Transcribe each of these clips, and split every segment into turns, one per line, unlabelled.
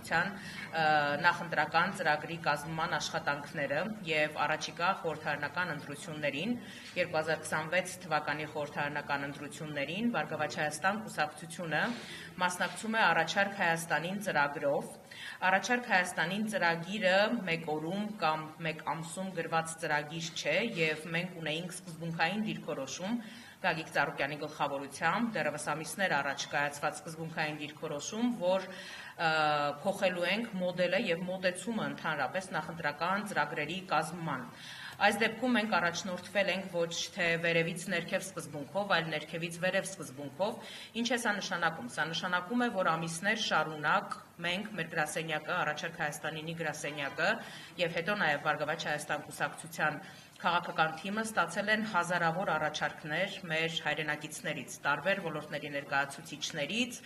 կուսակցության նախընտրական ծրագրի կազմման աշխատանքները եւ առաջիկա խորհրդարանական ընտրություններին 2026 թվականի խորհրդարանական ընտրություններին Բարգավաճ Հայաստան կուսակցությունը մասնակցում է Առաջարկ Հայաստանին ծրագրով։ Առաջարկ Հայաստանին ծրագիրը մեկ օրում կամ մեկ ամսում գրված ծրագիր չէ եւ մենք ունեինք սկզբունքային դիրքորոշում Գագիկ Ծառուկյանի գլխավորությամբ դեռևս ամիսներ առաջ կայացված սկզբունքային դիրքորոշում, որ փոխելու ենք մոդելը եւ մոտեցումը ընդհանրապես նախընտրական ծրագրերի կազմման։ Այս դեպքում մենք առաջնորդվել ենք ոչ թե վերևից ներքև սկզբունքով, այլ ներքևից վերև սկզբունքով։ Ինչ է սա նշանակում։ Սա նշանակում է, որ ամիսներ շարունակ մենք մեր գրասենյակը, Առաջարկ Հայաստանինի գրասենյակը եւ հետո նաեւ Բարգավաճ Հայաստան կուսակցության քաղաքական թիմը ստացել են հազարավոր առաջարկներ մեր հայրենակիցներից, տարբեր ոլորտների ներկայացուցիչներից,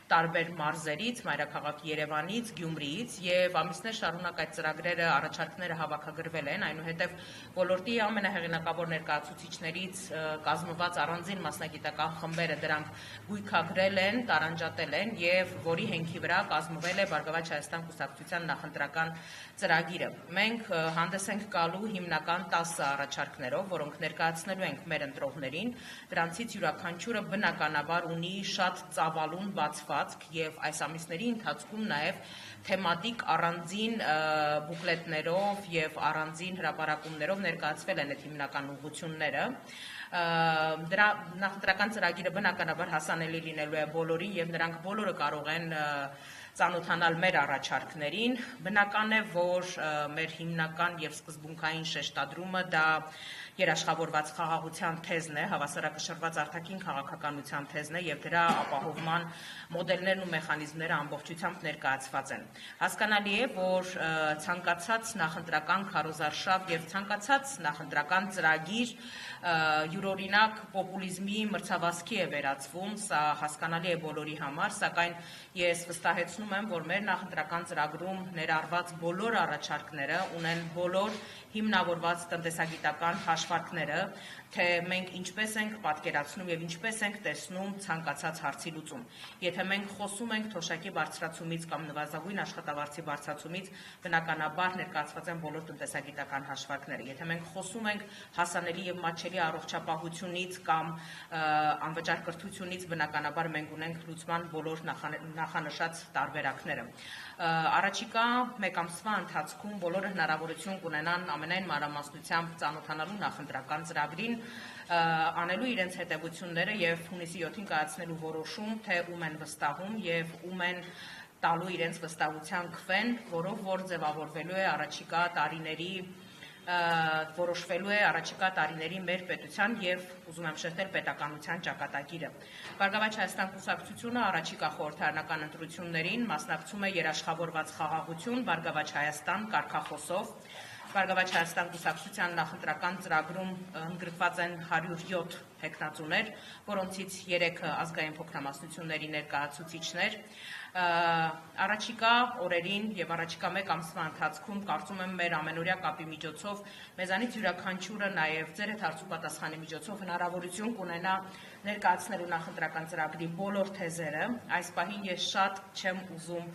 տարբեր մարզերից, մայրաքաղաք Երևանից, Գյումրիից եւ ամիսներ շարունակ այդ ծրագրերը, առաջարկները հավաքագրվել են, այնուհետեւ ոլորտի ամենահեղինակավոր ներկայացուցիչներից կազմված առանձին մասնագիտական խմբերը դրանք գույքագրել են, տարանջատել են եւ որի հենքի վրա կազմվել է Բարգավաճ Հայաստան կուսակցության նախընտրական ծրագիրը։ Մենք հանդես ենք գալու հիմնական 10 առաջարկներով, որոնք ներկայացնելու ենք մեր ընտրողներին, դրանցից յուրաքանչյուրը բնականաբար ունի շատ ծավալուն բացվածք եւ այս ամիսների ընթացքում նաեւ թեմատիկ առանձին բուկլետներով եւ առանձին հրապարակումներով ներկայացվել են այդ հիմնական ուղղությունները։ Դրա նախընտրական ծրագիրը բնականաբար հասանելի լինելու է բոլորին եւ նրանք բոլորը կարող են ծանոթանալ մեր առաջարկներին։ Բնական է, որ մեր հիմնական եւ սկզբունքային շեշտադրումը դա երաշխավորված խաղաղության թեզն է, հավասարակշռված արտաքին քաղաքականության թեզն է եւ դրա ապահովման մոդելներն ու մեխանիզմները ամբողջությամբ ներկայացված են։ Հասկանալի է, որ ցանկացած նախընտրական քարոզարշավ եւ ցանկացած նախընտրական ծրագիր յուրօրինակ պոպուլիզմի մրցավազքի է վերածվում, սա հասկանալի է բոլորի համար, սակայն ես վստահեցնում եմ, որ մեր նախընտրական ծրագրում ներառված բոլոր առաջարկները ունեն բոլոր հիմնավորված տնտեսագիտական հաշվարկները, թե մենք ինչպես ենք պատկերացնում եւ ինչպես ենք տեսնում ցանկացած հարցի լուծում։ Եթե մենք խոսում ենք թոշակի բարձրացումից կամ նվազագույն աշխատավարձի բարձրացումից, բնականաբար ներկայացված են բոլոր տնտեսագիտական հաշվարկները։ Եթե մենք խոսում ենք հասանելի եւ մատչելի առողջապահությունից կամ անվճար կրթությունից, բնականաբար մենք ունենք լուծման բոլոր նախանշած տարբերակները։ Առաջիկա մեկ ամսվա ընթացքում բոլորը հնարավորություն կունենան ամենայն մանրամասնությամբ ծանոթանալու նախընտրական ծրագրին, անելու իրենց հետևությունները եւ հունիսի 7-ին կայացնելու որոշում, թե ում են վստահում եւ ում են տալու իրենց վստահության քվեն, որով որ ձևավորվելու է առաջիկա տարիների որոշվելու է առաջիկա տարիների մեր պետության եւ ուզում եմ շեշտել պետականության ճակատագիրը։ Բարգավաճ Հայաստան կուսակցությունը առաջիկա խորհրդարանական ընտրություններին մասնակցում է երաշխավորված խաղաղություն Բարգավաճ Հայաստան կարգախոսով։ Բարգավաճ Հայաստան կուսակցության նախընտրական ծրագրում ընդգրկված են 107 հեքտատուներ, որոնցից 3-ը ազգային փոքրամասնությունների ներկայացուցիչներ։ Առաջիկա օրերին եւ առաջիկա մեկ ամսվա ընթացքում կարծում եմ մեր ամենօրյա կապի միջոցով մեզանից յուրաքանչյուրը նաեւ ձեր հետ հարց ու պատասխանի միջոցով հնարավորություն կունենա ներկայացնելու նախընտրական ծրագրի բոլոր թեզերը։ Այս պահին ես շատ չեմ ուզում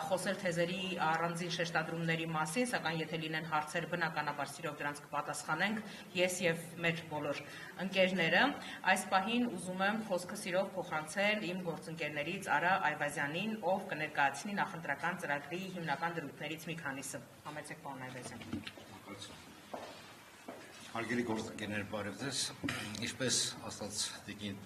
խոսել թեզերի առանձին շեշտադրումների մասին, սակայն եթե լինեն հարցեր, բնականաբար սիրով դրանց կպատասխանենք ես եւ մեր բոլոր ընկերները։ Այս պահին ուզում եմ խոսքը սիրով փոխանցել իմ գործընկերներից Արա Այվազյանին, ով կներկայացնի նախընտրական ծրագրի հիմնական դրույթներից մի քանիսը։ Համեցեք, պարոն Այվազյան։
Հարգելի գործընկերներ, բարև ձեզ։ Ինչպես ասաց Տիկին